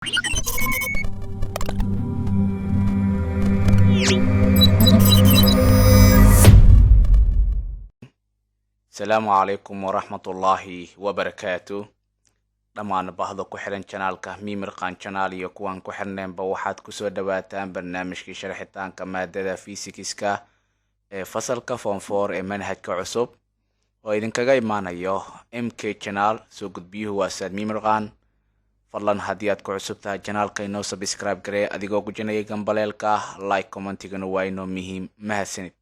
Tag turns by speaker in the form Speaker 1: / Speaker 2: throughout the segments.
Speaker 1: السلام عليكم ورحمة الله وبركاته. dhammaan bahda ku xiran channelka mimirqan channel iyo kuwan ku xirneenba waxaad kusoo dhawaataan barnaamijkii sharxitaanka maadada fisikska ee fasalka form 4 ee manhajka cusub oo idinkaga imaanayo MK channel. soo gudbiyuhu waa Saad Mimirqan. fadlan haddii aad ku cusub tahay channelka inoo subscribe garee adigoo gujinaya gambaleelka, like commentigana waa inoo muhiim. mahadsanid.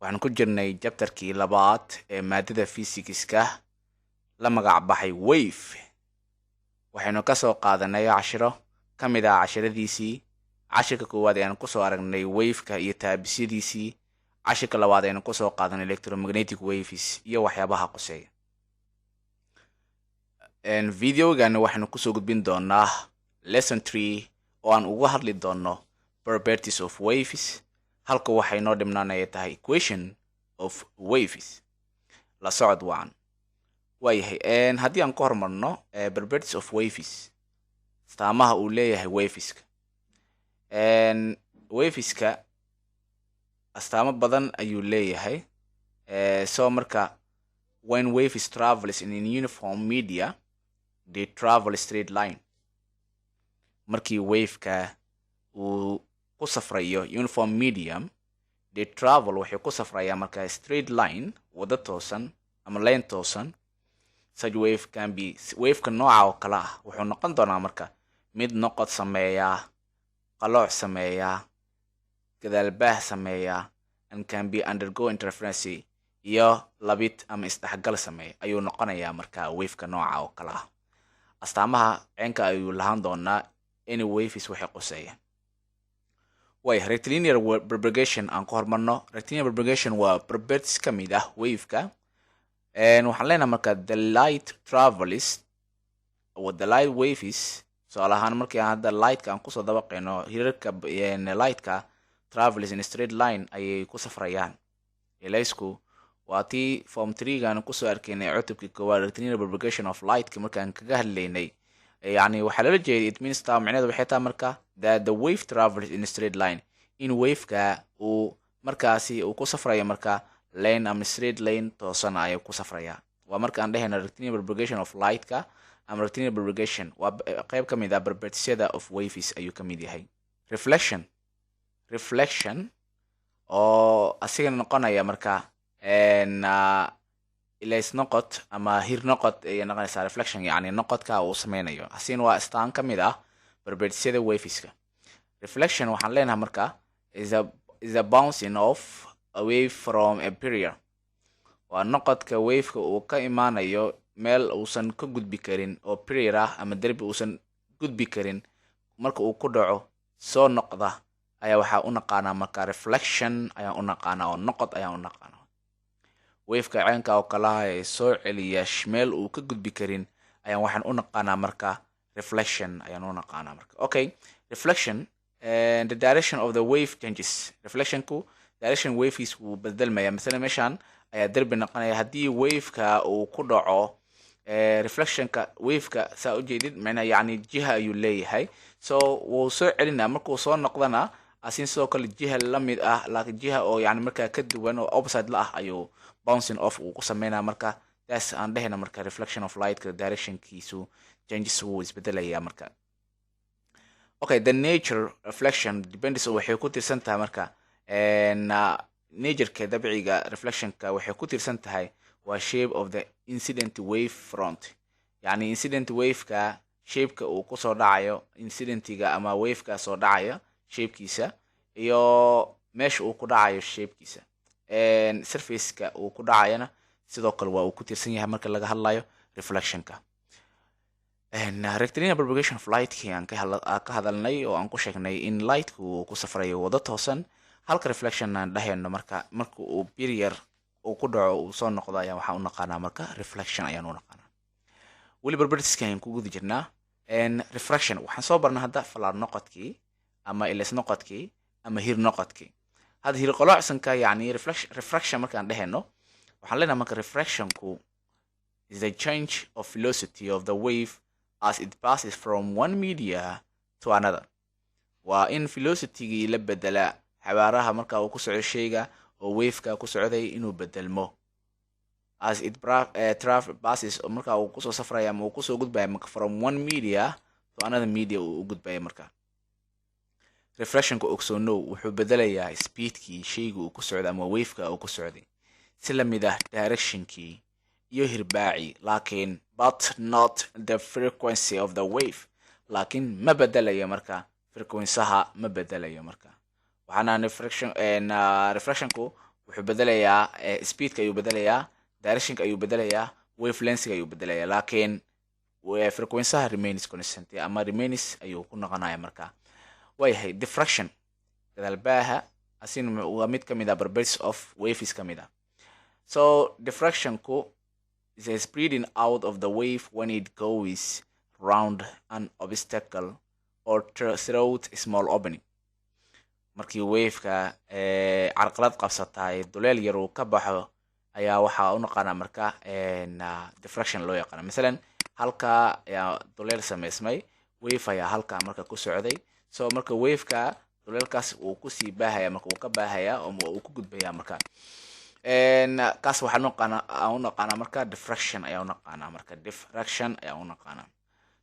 Speaker 1: waxaan ku jirnay chapterkii labaad ee maadada fisikska la magac baxay wave. waxaynu ka soo qaadanay cashiro ka mid ah casharadiisii. cashirka koowaad ayaan kusoo aragnay wave-ka iyo taabisyadiisii. cashirka labaad ayaan kusoo qaadanay electromagnetic waves iyo waxyaabaha quseeya. videogan waxaynu kusoo gudbin doonaa lesson 3 oo aan uga hadli doono properties of waves. halka waxay noo dhimnaanaya tahay equation of waves. la socod wacan. waayahay haddii aan ku hormarno properties of waves, astaamaha uu leeyahay waveska. waveska astaamo badan ayuu leeyahay. so marka when waves travels in uniform media, they travel straight line. markii waveka uu ku safrayo uniform medium, they travel waxay ku safrayaan marka straight line, wada toosan ama line toosan. such wave can be waveka nooca oo kala ah wuxuu noqon doonaa marka mid noqod sameeya, qalooc sameeya, gadaalbaah sameeya, and can be undergo interference iyo labid ama isdhexgal sameeya ayuu noqonayaa marka waveka nooca oo kala ah. astaamaha ceenka ayuu lahaan doonaa any waves waxay quseeyaan. rectilinear propagation aan ku hormarno. rectilinear propagation waa properties ka mid ah waveka. waxaan leenahay marka the light travels with the light waves. tusaale ahaan markii aan hadda lightka aan kusoo dabaqayno hirarka lightka travels in straight line ayay ku safrayaan. ilaysku waa tii form 3 gaan kusoo arkaynay cutubkii koowaad rectilinear propagation of lightka markaan kaga hadlaynay. يعني waxaa lala jeeday it means taa macnaheedu waxay tahay marka that the wave travels in a straight line, in waveka uu markaasi uu ku safrayo marka lane ama straight lane toosan ayuu ku safraya. waa marka aan dhahayno rectilinear propagation of lightka ama rectilinear propagation waa qayb ka mid ah propertiesyada of waves ayuu ka mid yahay. reflection oo asigana noqonaya marka ilays noqod ama hir noqod ay noqonaysaa reflection, yani noqodka uu sameynayo. asigana waa astaan ka mid ah propertiesyada waveska. reflection waxaan leenahay marka is a bouncing off a wave from a period. waa noqodka waveka uu ka imaanayo meel uusan ka gudbi karin oo period ah ama derbi uusan gudbi karin. marka uu ku dhaco soo noqda ayaa waxaa u naqaanaa marka reflection ayaan u naqaanaa oo noqod ayaan u naqaanaa. waveka ceenka oo kalaha ee soo celiya meel uu ka gudbi karin ayaan waxaan u naqaanaa marka reflection ayaan u naqaanaa marka. okay, reflection and the direction of the wave changes. reflectionku direction waves wuu bedelmaya. masalan meeshaan ayaa derbi noqonaya haddii waveka uu ku dhaco reflectionka waveka saa u jeedid macnaa yani jiha ayuu leeyahay. so wuu soo celinaa markuu soo noqdana asin sidoo kale jiha la mid ah, laakiin jiha oo yani markaa ka duwan oo opposite la ah ayuu bouncing off uu ku sameynaa. marka taas aan dhahayna marka reflection of lightka directionkiisu changes wuu isbedelaya marka. okay, the nature reflection depends waxay ku tirsan tahay marka natureka dabciga reflectionka waxay ku tirsan tahay waa shape of the incident wave front. yani incident waveka shapeka uu kusoo dhacayo, incidentiga ama waveka soo dhacaya shapekiisa iyo meesha uu ku dhacayo shapekiisa. surfaceka uu ku dhacayana sidoo kale waa uu ku tirsan yahay marka laga hadlayo reflectionka. rectilinear propagation of light aan ka hadalnay oo aan ku sheegnay in lightku uu ku safrayo wada toosan, halka reflection aan dhahayno marka uu period uu ku dhaco uu soo noqdo ayaa waxaa u naqaanaa marka reflection ayaan u naqaanaa. weli propertieska ayaan ku guda jirnaa. refraction waxaan soo barnay hadda falaar noqodkii ama ilays noqodkii ama hir noqodkii. hadda hir qoloocsanka yani refraction markaan dhahayno waxaan leenahay marka refractionku is the change of velocity of the wave as it passes from one media to another. waa in velocity-gii la bedela xawaaraha marka uu ku socdo shayga oo wave-ka ku socday inuu bedelmo as it passes marka uu kusoo safraya ama uu kusoo gudbaya from one media to another media uu u gudbaya marka. refractionka ogsoonow wuxuu bedelayaa speedkii shayga uu ku socday ama wave-ka uu ku socday si la mid ah directionkii iyo hirbaaci laakiin but not the frequency of the wave laakiin ma bedelayo marka frequency-ha ma bedelayo marka waxaana refractionku wuxuu bedelayaa speedka ayuu bedelayaa directionka ayuu bedelayaa wavelength ayuu bedelayaa laakiin frequency-ha remains constant ama remains ayuu ku noqonaya marka waayahay diffraction gadaalbaaha asin waa mid ka mid ah properties of waves ka mid ah. So diffractionku is a spreading out of the wave when it goes round an obstacle or through a small opening. markii wave-ka carqalad qabsatay duleel yar uu ka baxo ayaa waxaa u naqaanaa marka diffraction loo yaqaano. Masalan halka ayaa duleel sameysmay wave ayaa halka marka ku socday so marka wave-ka duleelkaas uu kusii baahaya marka uu ka baahaya oo uu ku gudbaya marka kaas waxaa u naqaanaa marka diffraction ayaa u naqaanaa marka diffraction ayaa u naqaanaa.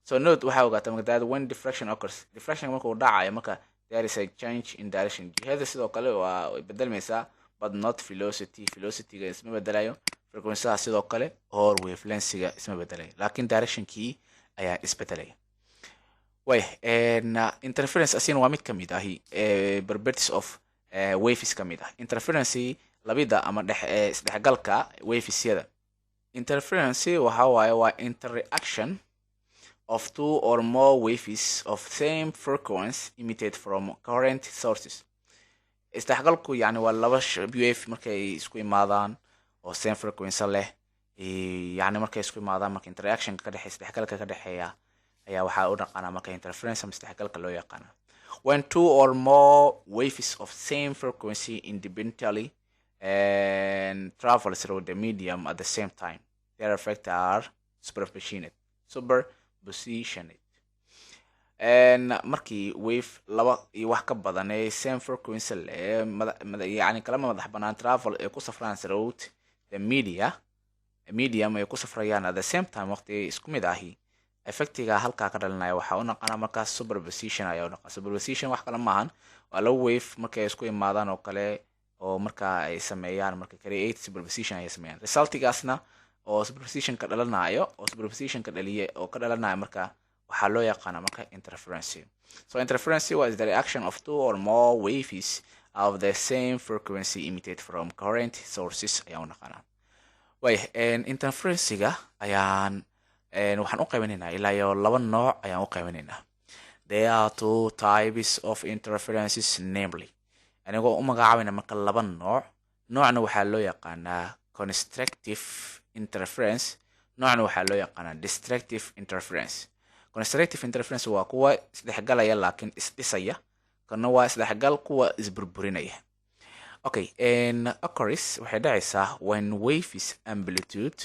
Speaker 1: So note waxaa ogaata marka that when diffraction occurs diffraction marka uu dhacayo marka there is a change in direction jihada sidoo kale waa bedelmaysaa but not velocity-ga isma bedelayo frequency-ha sidoo kale or wavelength-ga isma bedelayo laakiin direction-kii ayaa isbedelaya. way interference asina waa mid ka mid ahi properties of waves ka mid ah. interference labida ama isdhexgalka wavesyada. interference waxa waaye waa interaction of two or more waves of same frequency emitted from current sources. isdhexgalku yani waa laba wave markay isku imaadaan oo same frequency leh yani markay isku imaadaan marka interaction ka dhaxaysa isdhexgalka ka dhaxeeya ayaa waxaa u naqaanaa marka interference ama isdhexgalka loo yaqaana. when two or more waves of same frequency independently and travel through the medium at the same time their effects are superpositioned. markii wave laba iyo wax ka badan ee same frequency leh yani kalama madax banaan travel ee ku safraan through the medium ay ku safrayaan at the same time waqti isku mid ahi effectiga halka ka dhalinaya waxa uu naqaanaa marka superposition ayaa u naqaanaa. superposition wax kale maahan waa laba wave markay isku imaadaan oo kale oo marka ay sameeyaan marka create superposition ay sameeyaan resultigaasna oo superposition ka dhalanayo oo superposition ka dhaliye oo ka dhalanayo marka waxaa loo yaqaanaa marka interference. so interference was the reaction of two or more waves of the same frequency emitted from current sources ayaa u naqaanaa. way interference-ga ayaan waxaan u qaybinaynaa ilaa iyo laba nooc ayaan u qaybinaynaa. there are two types of interferences namely anigoo u magacaabina marka laba noocna waxaa loo yaqaanaa constructive interference noocna waxaa loo yaqaanaa destructive interference. constructive interference waa kuwa isdhexgalaya laakiin isdhisaya kana waa isdhexgal kuwa isburburinaya. okay occurs waxay dhacaysaa when waves amplitude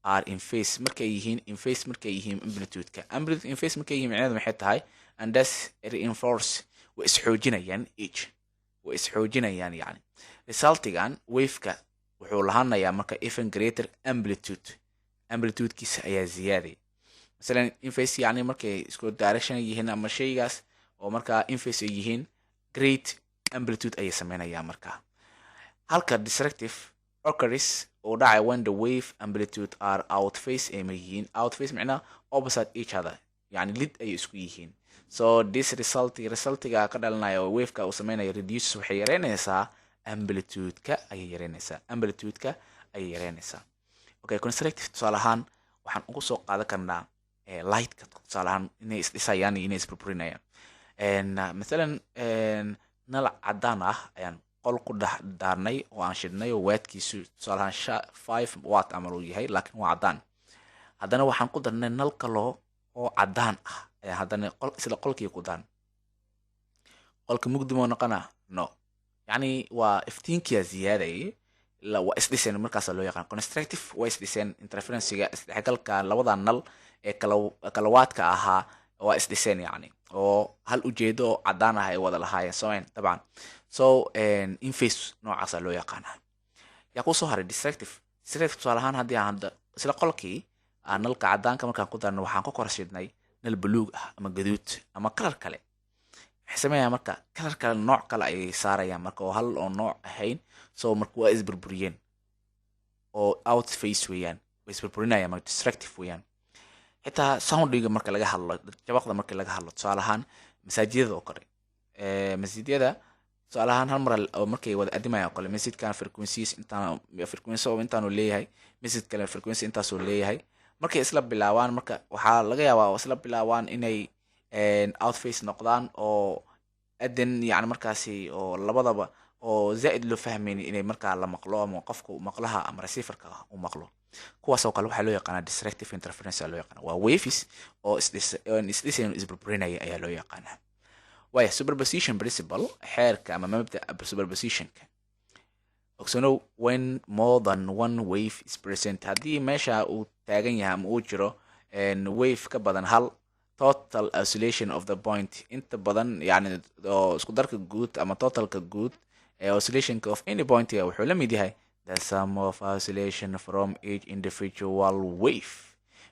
Speaker 1: are in phase markay yihiin amplitude-ka in phase markay yihiin macnaheedu maxay tahay and thus reinforce way isxoojinayaan yani resultigan wave-ka wuxuu lahaanayaa marka even greater amplitude-kiisa ayaa ziyaaday. masalan in phase yani markay isku direction yihiin ama shaygaas oo marka in phase ay yihiin great amplitude ayay sameynayaan marka. halka destructive occurs oo dhacay when the wave amplitude are out phase ay yihiin out phase macnaha opposite each other yani lid ay isku yihiin. so this resultiga ka dhalanaya oo wave-ka uu sameynayo reduce waxay yareynaysaa amplitude-ka ayay yareynaysaa. okay constructive tusaale ahaan waxaan ugu soo qaadan karnaa light-ka tusaale ahaan inay isdhisayaan iyo inay isburburinayaan. masalan nal cadaan ah ayaan qol ku dhex daarnay oo aan shidnay oo waadkiisu tusaale ahaan 5 watt ama uu yahay laakiin waa cadaan. haddana waxaan ku darnay nal kalo oo cadaan ah ayaan haddana isla qolkii ku daan qolka mugdi moo noqonaa no yani waa iftiinkiya ziyaadayay waa isdhiseen markaas loo yaqaan constructive waa isdhiseen interference-ga isdhexgalka labada nal ee kalawaadka ahaa waa isdhiseen yani oo hal ujeedo oo cadaan ah ay wada lahaayeen somayn dabcan so inface noocaasa loo yaqaana yaa kusoo haray distractive tusaale ahaan haddii aan hadda isla qolkii aan nalka cadaanka markaan ku darno waxaan ku korshidnay nal buluug ah ama gaduud ama kalar kale waxay sameeyaan marka kalar kale nooc kale ayay saarayaan marka oo hal oo nooc ahayn so marka waa isburburiyeen oo outface weeyaan way isburburinayaan marka distractive weeyaan xitaa soundiga marka laga hadlo jabaqda marka laga hadlo tusaale ahaan masaajidada oo kale masjidada tusaale ahaan hal mar oo markay wada adimayaan oo kale masjidkan frequencies intaanu leeyahay masjid kale frequency intaasoo leeyahay markay isla bilaawaan marka waxaa laga yaabaa oo isla bilaawaan inay outface noqdaan oo adan yani markaasi oo labadaba oo zaid loo fahmaynin inay markaa la maqlo ama qofka maqlaha ama receiverka uu maqlo kuwaas oo kale waxaa loo yaqaanaa distractive interference loo yaqaana waa waves oo isdhisayn isburburinaya ayaa loo yaqaanaa waaya superposition principle xeerka ama mabda superpositionka ogsanow when more than one wave is present haddii meesha uu taagan yahay ama uu jiro wave ka badan hal total oscillation of the point inta badan yani oo isku darka guud ama totalka guud ee oscillationka of any point wuxuu la mid yahay the sum of oscillation from each individual wave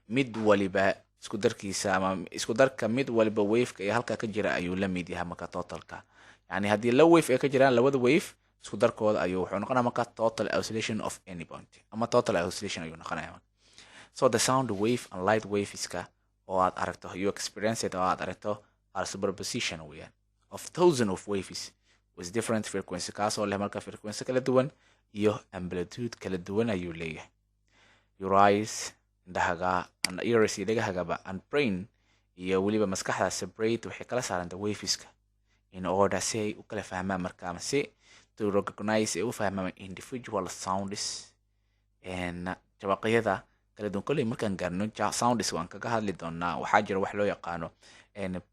Speaker 1: mid waliba isku darkiisa ama isku darka mid waliba waveka ee halka ka jira ayuu la mid yahay marka totalka yani haddii la wave ay ka jiraan labada wave isku darkooda ayuu wuxuu noqonayaa marka total oscillation of any point ama total oscillation ayuu noqonayaa so the sound wave and light wave iska oo aad aragto you experience it oo aad aragto are superposition weeyaan of thousands of waves with different frequency kaasoo leh marka frequency kala duwan iyo amplitude kala duwan ayuu leeyahay your eyes indhahaga and ears iyo dhegahagaba and brain iyo weliba maskaxda separate waxay kala saaranta waveska in order si ay u kala fahmaan marka ama si to recognize ay u fahmaan individual sounds and jabaqyada kala duwan koley markaan gaarno sounds waan kaga hadli doonaa waxaa jira wax loo yaqaano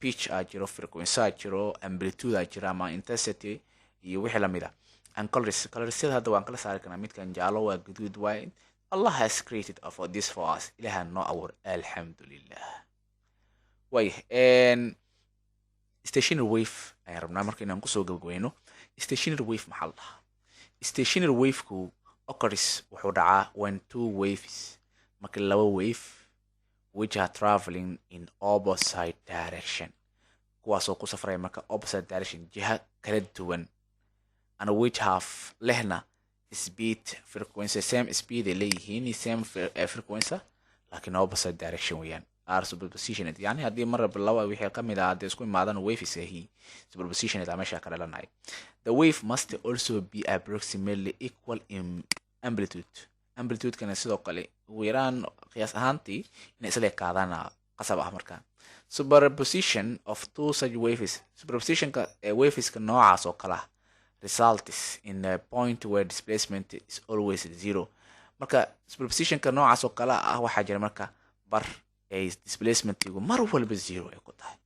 Speaker 1: pitch aa jiro frequency aa jiro amplitude aa jiro ama intensity iyo wixii lamid ah and colorsyada hadda waan kala saari karnaa midkan jaalo waa guduud waa Allah has created for this for us ilaha noo abuur alxamdulilah way stationary wave ayaan rabnaa marka inaan kusoo gabagabeyno stationary wave maxaa la dhahaa stationary waveku occurs wuxuu dhacaa when two waves marka laba wave which are traveling in opposite direction kuwaasoo ku safraya marka opposite direction jiha kala duwan and which have lehna speed frequency same speed ay leeyihiin same frequency laakiin opposite direction weeyaan are superpositioned yani haddii mar laba wixii ka mid ah haddii isku imaadaan waves ahi superpositioned aa meesha ka dhalanaya the wave must also be approximately equal in amplitude-kana sidoo kale ugu yaraan qiyaas ahaantii inay isla ekaadaan qasab ah marka superposition of two such waves superpositionka waveska noocaas oo kala results in a point where displacement is always zero marka superpositionka noocaas oo kala ah waxaa jira marka bar ay displacementigu mar walba zero ay ku tahay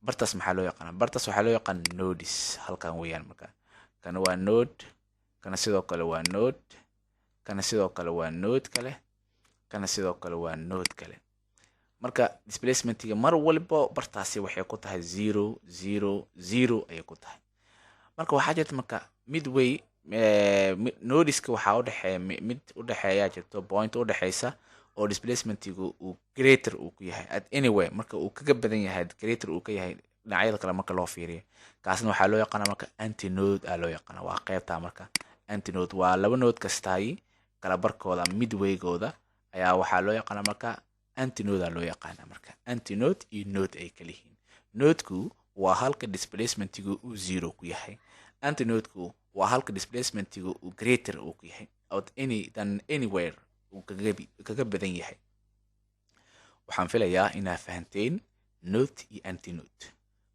Speaker 1: bartaas maxaa loo yaqaanaa bartaas waxaa loo yaqaan nodes halkan weeyaan marka kana waa node kana sidoo kale waa node kana sidoo kale waa node kale kana sidoo kale waa node kale marka displacementiga mar walba bartaasi waxay ku tahay 0 0 0 ay ku tahay marka waxaa jirta marka midway nodeska waxaa u dhaxeeya mid u dhaxeeya jirto point u dhaxeysa oo displacementigu uu greater uu ku yahay at anyway marka uu kaga badan yahay greater uu ka yahay dhinacyada kale marka loo fiiriyo kaasna waxaa loo yaqaanaa marka antinode aa loo yaqaanaa waa qaybta marka antinode waa laba node kastaay kala barkooda midwaygooda ayaa waxaa loo yaqaanaa marka antinode aa loo yaqaanaa marka antinode iyo node ay kala yihiin nodeku waa halka displacementigu uu zero ku yahay antinodeku waa halka displacementigu uu greater uu ku yahay out anywhere uu kaga badan yahay waxaan filayaa inaa fahanteen node iyo antinode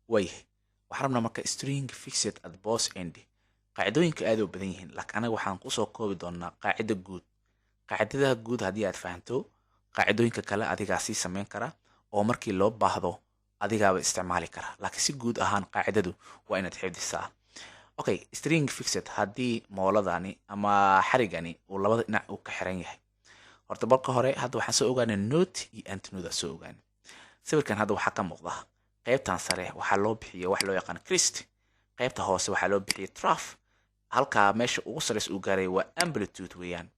Speaker 1: waayahay waxaan rabnaa marka string fixed at both end qaacidooyinka aad u badan yihiin laakiin anaga waxaan kusoo koobi doonaa qaacida guud qaacidada guud haddii aad fahanto qaacidooyinka kale adigaa sii samayn kara oo markii loo baahdo adigaaba isticmaali kara laakiin si guud ahaan qaacidadu waa inaad xifdisaa okay string fixed haddii mooladani ama xarigani uu labada dhinac uu ka xiran yahay horta marka hore hadda waxaan soo ogaanay note iyo antinoda soo ogaanay. sawirkan hadda waxaa ka muuqda qaybtan sare waxaa loo bixiyay wax loo yaqaan crest, qaybta hoose waxaa loo bixiyay trough. halka meesha ugu sareysa uu gaaray waa amplitude weeyaan.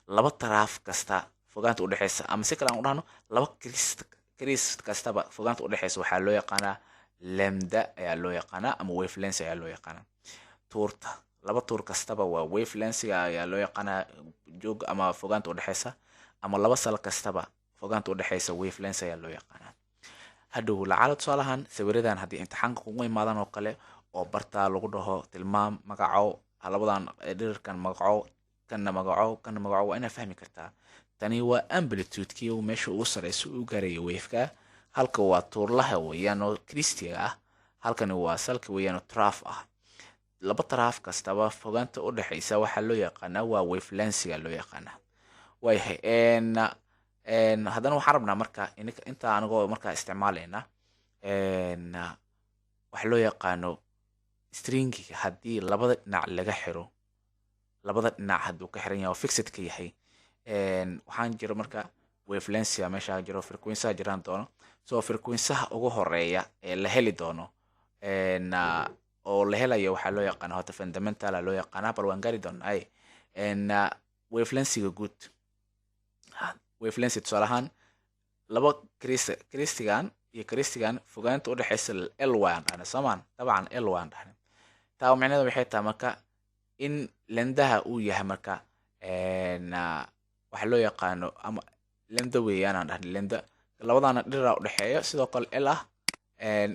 Speaker 1: laba trough kasta fogaanta u dhaxaysa, ama si kale aan u dhahno laba crest kastaba fogaanta u dhaxaysa waxaa loo yaqaanaa lambda ayaa loo yaqaanaa, ama wavelength ayaa loo yaqaanaa. tuurta laba tuur kastaba waa wavelength ayaa loo yaqaanaa, joog ama fogaanta u dhaxaysa, ama laba sal kastaba fogaanta u dhaxaysa wavelength ayaa loo yaqaanaa. hadhow lacala tusaalahan sawiradan haddii imtixaanka kugu imaadaan oo kale oo bartaa lagu dhaho tilmaam magaco labadan dhirirkan magaco kana magaco waa inaad fahmi kartaa. tani waa amplitude-kii meesha ugu sareysa uu gaarayo wave-ka, halka waa tuurlaha weeyaan oo kristiga ah, halkani waa salka weeyaan oo trough ah. laba trough kastaba fogaanta u dhaxaysa waxaa loo yaqaanaa waa wavelength loo yaqaanaa. waayahay haddana waxaan rabnaa marka inta anagoo markaa isticmaalayna waxa loo yaqaano stringiga haddii labada dhinac laga xiro, labada dhinac hadduu ka xiran yahay oo fixed ka yahay, waxaan jiro marka wavelength meesha jiro, frequency jiraan doono. so frequency ugu horeeya ee la heli doono oo la helayo waxaa loo yaqaana hota fundamental loo yaqaana, bal waan gaari doonaa wavelength guud. wavelength tusaalahaan laba kristigan iyo kristigan fogaanta u dhaxaysa l waan dhahna samaan, dabcan l waan dhahna. taa macnaheedu waxay tahay marka in lendaha uu yahay marka waxa loo yaqaano ama lenda weeyaan aan dhahna. lenda labadana dhira u dhaxeeyo sidoo kale l ah,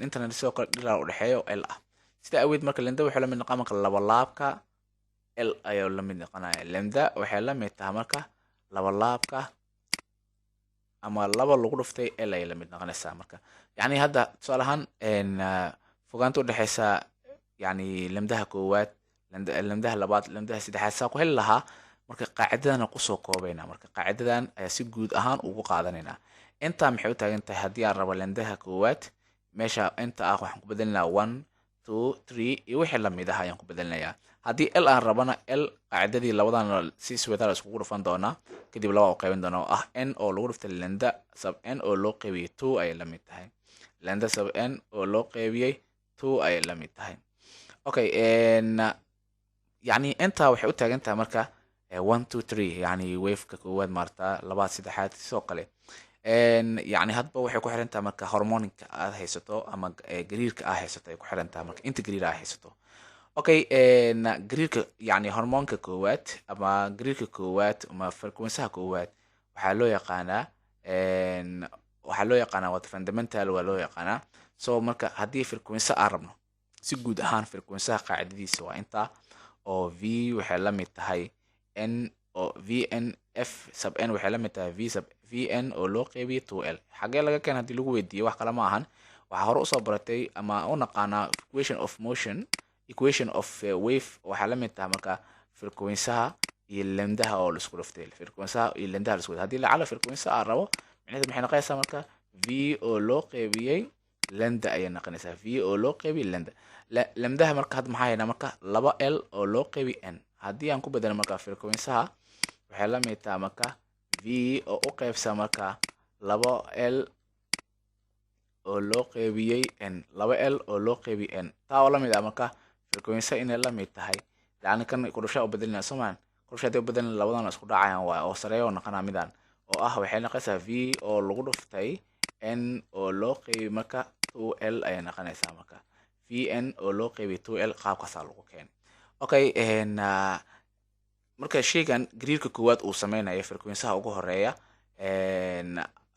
Speaker 1: intana sidoo kale dhira u dhaxeeyo l ah. sida aweed marka lenda waxay la mid noqon marka laba laabka l ayaa la mid noqonaya. lenda waxay la mid tahay marka laba laabka ama laba lagu dhuftay l ay la mid noqonaysaa. marka yani hadda tusaalahaan fogaanta u dhaxaysa yani lamdaha koowaad, lamdaha labaad, lamdaha saddexaad saa ku heli lahaa marka qaacidadana kusoo koobayna. marka qaacidadan ayaa si guud ahaan ugu qaadanayna. intaa maxay u taagan tahay haddii aan rabo lamdaha koowaad meesha inta ah waxaan ku bedelinayaa 1 2 3 iyo wixii lamid ah ayaan ku bedelinayaa. haddii l aan rabana l qaacidadii labadan si iswadaal iskugu dhufan doonaa, kadib laba u qaybin doona oo ah n oo lagu dhuftay lenda sub n oo loo qaybiyey 2 ayay la mid tahay. lenda sub n oo loo qaybiyey 2 ayay la mid tahay. okay yani intaa waxay u taagan tahay marka 1 2 3 yani wave-ka koowaad maarta labaad saddexaad sidoo kale yani hadba waxay ku xiran tahay marka hormoonka aad haysato ama gariirka aad haysato ay ku xiran tahay marka inta gariir aad haysato. okay gariirka yani hormoonka koowaad ama gariirka koowaad ama frequency koowaad waxaa loo yaqaanaa waa fundamental waa loo yaqaanaa. so marka haddii frequency aan rabno si guud ahaan frequency qaacidadiisa waa intaa oo v waxay la mid tahay n oo vn f sub n waxay la mid tahay v sub vn oo loo qeybiyay 2l. xagee laga keen haddii lagu weydiiyo wax kale ma ahan, waxaa hore usoo baratay ama u naqaanaa equation of motion, equation of wave waxaa la mid tahay marka frequency iyo lamdaha oo la isku dhuftay. frequency iyo lamdaha la isku dhuftay haddii lacala frequency aan rabo macnaheedu maxay noqonaysaa marka v oo loo qeybiyey lambda ayay noqonaysaa. v oo loo qeybiyey lambda. lamdaha marka hadda maxaa haynaa marka 2l oo loo qeybiyey n. haddii aan ku bedelo marka frequency waxay la mid tahay marka v oo u qeybsa marka 2l oo loo qeybiyey n, 2l oo loo qeybiyey n. taa oo la mid ah marka frequency inay la mid tahay yani kan ku dhufsha u bedelina Soomaan ku dhufsha u bedelina labadan isku dhacayaan waa oo sareeyo noqonaa midaan oo ah waxay noqonaysaa v oo lagu dhuftay n oo loo qeybiyey marka 2l ayay noqonaysaa marka vn oo loo qeybiyey 2l qaabkaas lagu keenay. okay marka shaygan gariirka koowaad uu sameynayo frequency ugu horeeya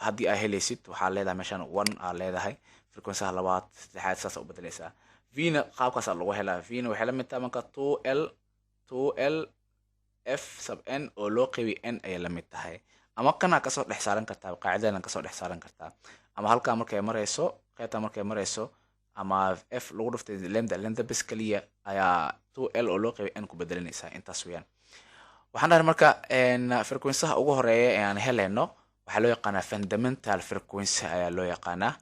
Speaker 1: haddii aad helaysid waxaa leedahay meeshan 1 aad leedahay, frequency labaad saddexaad saas u bedelaysaa. vna qaabkaas lagu helaa. vna waxay la mid tahay marka 2l f sub n oo loo qeybiyey n ayay la mid tahay. ama kana kasoo dhex saaran kartaa, qaacidadan kasoo dhex saaran kartaa, ama halkaa markay marayso qaybta markay marayso ama f lagu dhuftay lambda bes kaliya ayaa 2l oo loo qeybiyey n ku bedelinaysaa. intaas weeyaan. waxaan dhahay marka frequency ugu horeeya ee aan helayno waxaa loo yaqaanaa fundamental frequency ayaa loo yaqaanaa,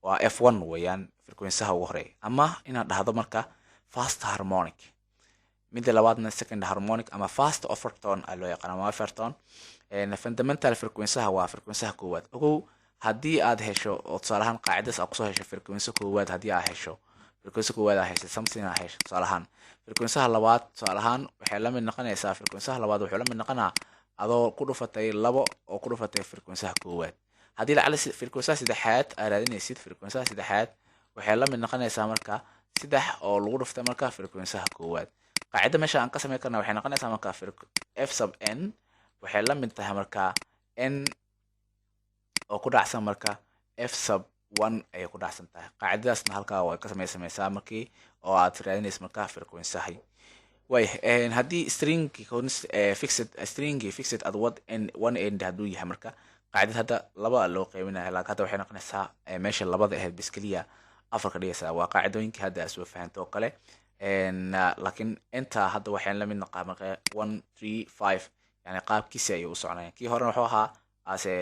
Speaker 1: waa f1 weeyaan frequency ugu horeeya. ama inaad dhahdo marka fast harmonic midda labaadna second harmonic ama first overtone aa loo yaqaan ama overtone. Fundamental frequency-ha waa frequency-ha koowaad. Ogow haddii aad hesho oo tusaale ahaan qaacidaas aad kusoo hesho frequency koowaad, haddii aad hesho frequency koowaad aad hesho something aad hesho tusaale ahaan frequency-ha labaad tusaale ahaan waxay la mid noqonaysaa frequency-ha labaad wuxuu la mid noqonaa adoo ku dhufatay labo oo ku dhufatay frequency-ha koowaad. haddii lacala frequency-ha saddexaad aad raadinaysid frequency-ha saddexaad waxay la mid noqonaysaa marka saddex oo lagu dhuftay marka frequency-ha koowaad. qaacida meesha aan ka samayn karna waxay noqonaysaa marka f sub n waxay la mid tahay marka n oo ku dhacsan marka f sub 1 ayay ku dhacsan tahay. qaacidadaasna halkaa way ka samaysaa markii oo aad raadinaysid marka frequency-hay. way haddii stringi fixed at one end hadduu yahay marka qaacidad hadda laba loo qaybinayo, laakiin hadda waxay noqonaysaa meesha labada ahayd bis keliya afar ka dhigaysaa. waa qaacidooyinkii hadda aad soo fahanto oo kale. laakiin inta hadda waxaan la mid noqaa marka 1 3 5 yani qaabkiisa ayuu u soconaya. kii horena wuxuu ahaa ase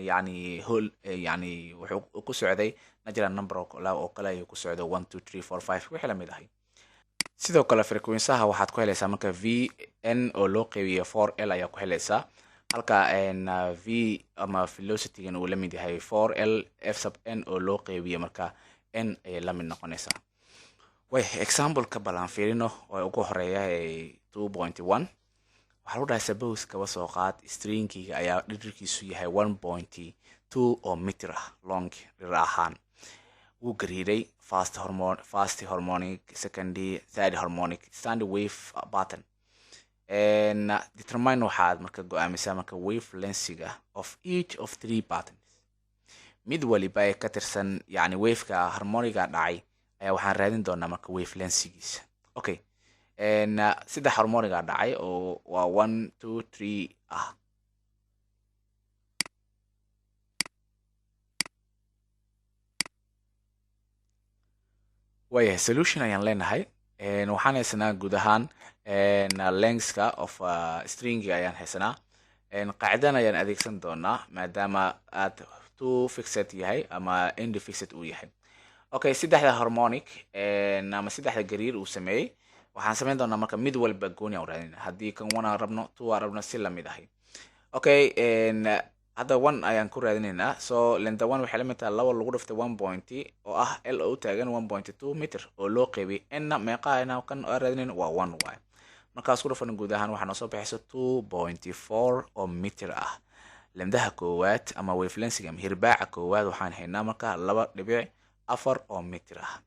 Speaker 1: yani whole yani wuxuu ku socday natural number oo kale ayuu ku socday 1 2 3 4 5 wixii la mid ahay. sidoo kale frequency-ha waxaad ku helaysaa marka vn oo loo qeybiyo 4l ayaa ku helaysaa, halka v ama velocity-gan uu la mid yahay 4l f sub n oo loo qeybiyo marka n ayay la mid noqonaysaa. way example-ka balan fiirino oo ugu horeeya 2.1 waxaa lagu dhahay suppose kaba soo qaad stringiga ayaa dhirkiisu yahay 1.2 oo mitir ah long dhir ahaan. wuu gariiray first harmonic, second, third harmonic, standard wave pattern. Determine waxaad marka go'aamisaa marka wave length-ga of each of three patterns. mid waliba ay ka tirsan yani wave-ka harmoniga dhacay ayaa waxaan raadin doonaa marka wave length-giisa. okay saddex harmoniga dhacay oo waa 1 2 3 ah. waya solution ayaan leenahay. waxaan haysanaa guud ahaan lengthka of stringi ayaan haysanaa. qaacidan ayaan adeegsan doonaa maadaama aad two fixed yahay ama end fixed uu yahay. okay saddexda harmonic ama saddexda gariir uu sameeyey waxaan samayn doonaa marka mid walba gooni aan raadina. haddii kan 1 aan rabno 2 aan rabno si la mid ahay. okay hadda 1 ayaan ku raadinaynaa. so length 1 waxay la mid tahay laba lagu dhiftay 1 point oo ah l oo taagan 1.2 meter oo loo qeybiyay n meeqaayna kan oo raadinayna waa 1 waay. markaas ku dhafan guud ahaan waxaa noo soo baxaysa 2.4 oo meter ah. lengthaha koowaad ama wavelength ama hirbaaca koowaad waxaan haynaa marka 2.4 oo meter ah.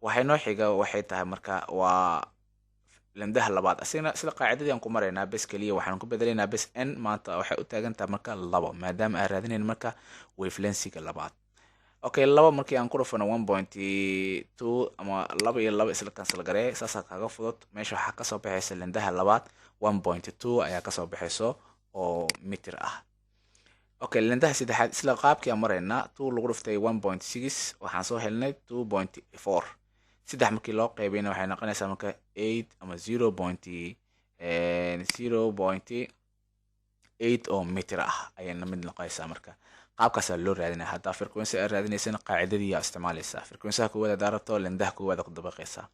Speaker 1: waxay noo xiga waxay tahay marka waa lengthaha labaad. asina sida qaacidadii aan ku maraynaa bes kaliya waxaan ku bedelaynaa bes n maanta waxay u taagan tahay marka 2 maadaama aan raadinayno marka wavelength-ga labaad. okay 2 markii aan ku dhufano 1.2 ama 2 iyo 2 isla cancel garee saasa kaga fudud. meesha waxaa ka soo baxaysa lengthaha labaad 1.2 ayaa ka soo baxayso oo meter ah. okay lengthaha saddexaad isla qaabkii aan maraynaa 2 lagu dhuftay 1.6 waxaan soo helnay 2.4. saddex markii loo qeybiyana waxay noqonaysaa marka 8 ama 0.8 oo meter ah ayayna mid noqonaysaa. marka qaabkaas loo raadinaya. hadda frequency aad raadinaysana qaacidadii aad isticmaalaysaa. frequency-ha koowaad haddaad rabto lengthaha koowaad aad ku dabaqaysaa.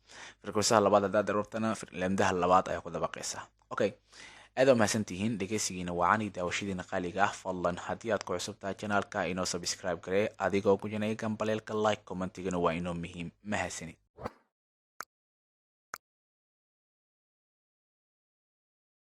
Speaker 1: frequency-ha labaad haddaad rabtana lengthaha labaad ayaa ku dabaqaysaa. okay aad waa mahadsantihiin dhegeysigiina wacan daawashadiina qaaliga ah. fadlan haddii aad ku cusub tahay channelka inoo subscribe garee adigoo gujinaya gambaleelka like commentigana waa inoo muhiim. mahadsanid.